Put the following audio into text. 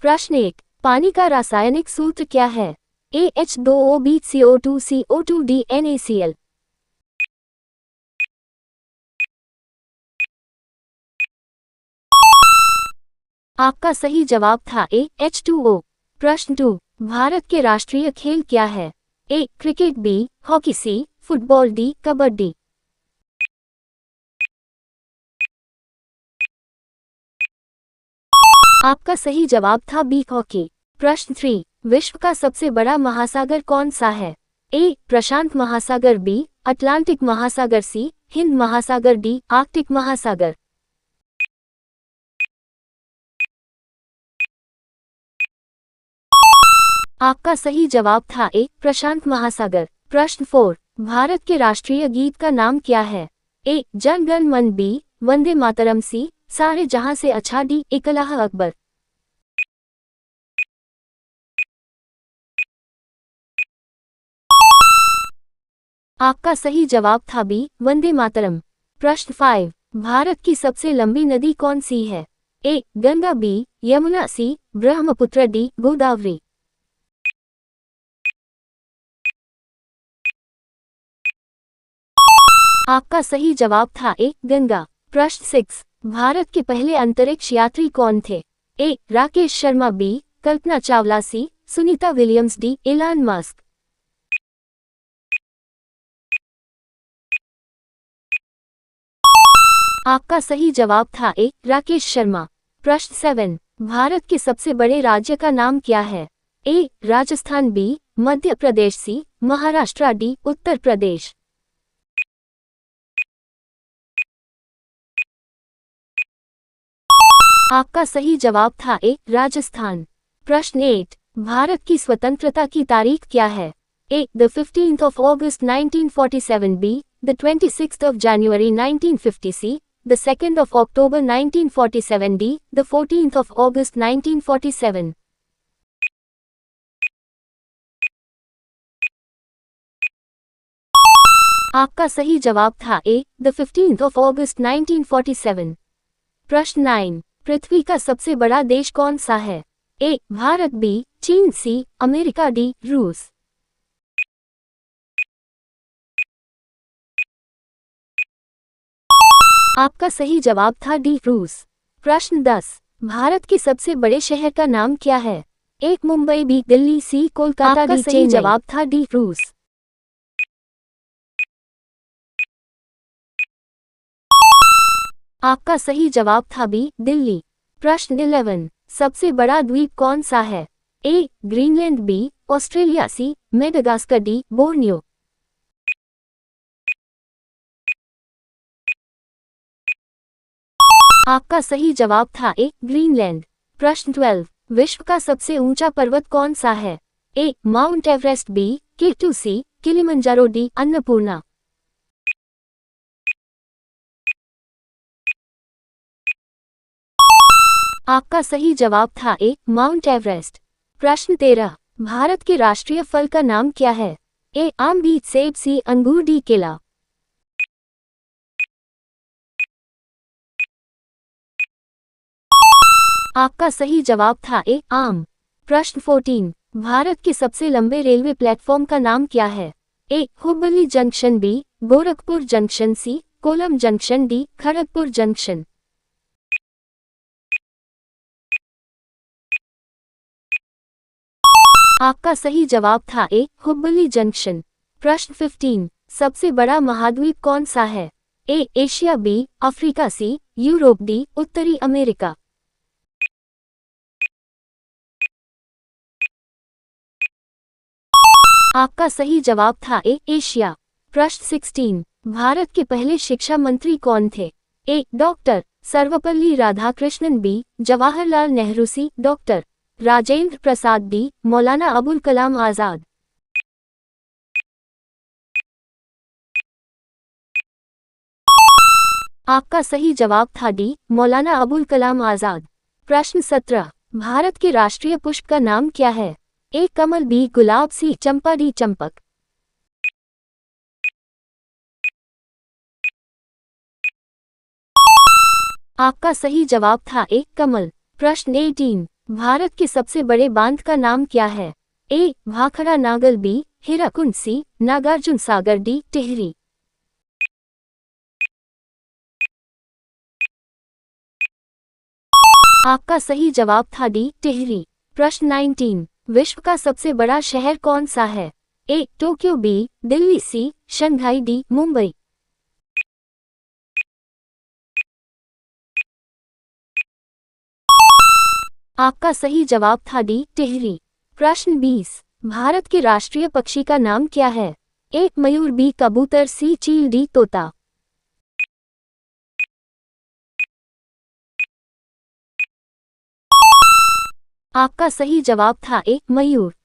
प्रश्न 1, पानी का रासायनिक सूत्र क्या है? ए H2O B CO2 CO2 D NaCl। आपका सही जवाब था ए H2O। प्रश्न 2, भारत के राष्ट्रीय खेल क्या है? A cricket, B hockey, C football, D kabaddi. आपका सही जवाब था बी हॉकी। प्रश्न 3, विश्व का सबसे बड़ा महासागर कौन सा है? ए प्रशांत महासागर, बी अटलांटिक महासागर, सी हिंद महासागर, डी आर्कटिक महासागर। आपका सही जवाब था ए प्रशांत महासागर। प्रश्न 4, भारत के राष्ट्रीय गीत का नाम क्या है? ए जन गण मन, बी वंदे मातरम, सी सारे जहां से अच्छा, डी इकलाह अकबर। आपका सही जवाब था बी वंदे मातरम। प्रश्न 5, भारत की सबसे लंबी नदी कौन सी है? ए गंगा, बी यमुना, सी ब्रह्मपुत्र, डी गोदावरी। आपका सही जवाब था ए गंगा। प्रश्न 6, भारत के पहले अंतरिक्ष यात्री कौन थे? A Rakesh Sharma, B Kalpana Chawla, C Sunita Williams, D Elon Musk. आपका सही जवाब था ए राकेश शर्मा। प्रश्न 7, भारत के सबसे बड़े राज्य का नाम क्या है? ए राजस्थान, बी मध्य प्रदेश, सी महाराष्ट्र, डी उत्तर प्रदेश। आपका सही जवाब था ए राजस्थान। प्रश्न 8, भारत की स्वतंत्रता की तारीख क्या है? A the 15th of August 1947, B the 26th of January 1950, C the 2nd of October 1947, D the 14th of August 1947। आपका सही जवाब था ए द 15th of August 1947। प्रश्न 9, पृथ्वी का सबसे बड़ा देश कौन सा है? ए भारत, बी चीन, सी अमेरिका, डी रूस। आपका सही जवाब था डी रूस। प्रश्न 10, भारत के सबसे बड़े शहर का नाम क्या है? ए मुंबई, बी दिल्ली, सी कोलकाता, डी चेन्नई। जवाब था डी रूस। आपका सही जवाब था बी दिल्ली। प्रश्न 11, सबसे बड़ा द्वीप कौन सा है? ए ग्रीनलैंड, बी ऑस्ट्रेलिया, सी मेडागास्कर, डी बोर्नियो। आपका सही जवाब था ए ग्रीनलैंड। प्रश्न 12, विश्व का सबसे ऊंचा पर्वत कौन सा है? ए माउंट एवरेस्ट, बी K2, सी किलिमंजारो, डी अन्नपूर्णा। आपका सही जवाब था ए माउंट एवरेस्ट। प्रश्न 13, भारत के राष्ट्रीय फल का नाम क्या है? ए आम, बी सेब, सी अंगूर, डी केला। आपका सही जवाब था ए आम। प्रश्न 14, भारत के सबसे लंबे रेलवे प्लेटफॉर्म का नाम क्या है? A Hubli junction, B Gorakhpur junction, C Kollam junction, D Kharagpur junction. आपका सही जवाब था ए हुबली जंक्शन। प्रश्न 15, सबसे बड़ा महाद्वीप कौन सा है? A Asia, B Africa, C Europe, D उत्तरी अमेरिका। आपका सही जवाब था ए एशिया। प्रश्न 16, भारत के पहले शिक्षा मंत्री कौन थे? ए डॉक्टर सर्वपल्ली राधाकृष्णन, बी जवाहरलाल नेहरू, सी डॉक्टर राजेंद्र प्रसाद, डी मौलाना अबुल कलाम आजाद। आपका सही जवाब था डी मौलाना अबुल कलाम आजाद। प्रश्न 17, भारत के राष्ट्रीय पुष्प का नाम क्या है? ए कमल, बी गुलाब, सी चंपा, डी चंपक। आपका सही जवाब था ए कमल। प्रश्न 18, भारत के सबसे बड़े बांध का नाम क्या है? ए. भाखड़ा नागल, बी. हीराकुंड, सी. नागार्जुन सागर, डी. टिहरी। आपका सही जवाब था डी. टिहरी। प्रश्न 19, विश्व का सबसे बड़ा शहर कौन सा है? A. Tokyo, B. Delhi, C. Shanghai, D. Mumbai. आपका सही जवाब था डी. टिहरी। प्रश्न 20, भारत के राष्ट्रीय पक्षी का नाम क्या है? ए. मयूर, बी. कबूतर, सी. चील, डी. तोता। आपका सही जवाब था ए. मयूर।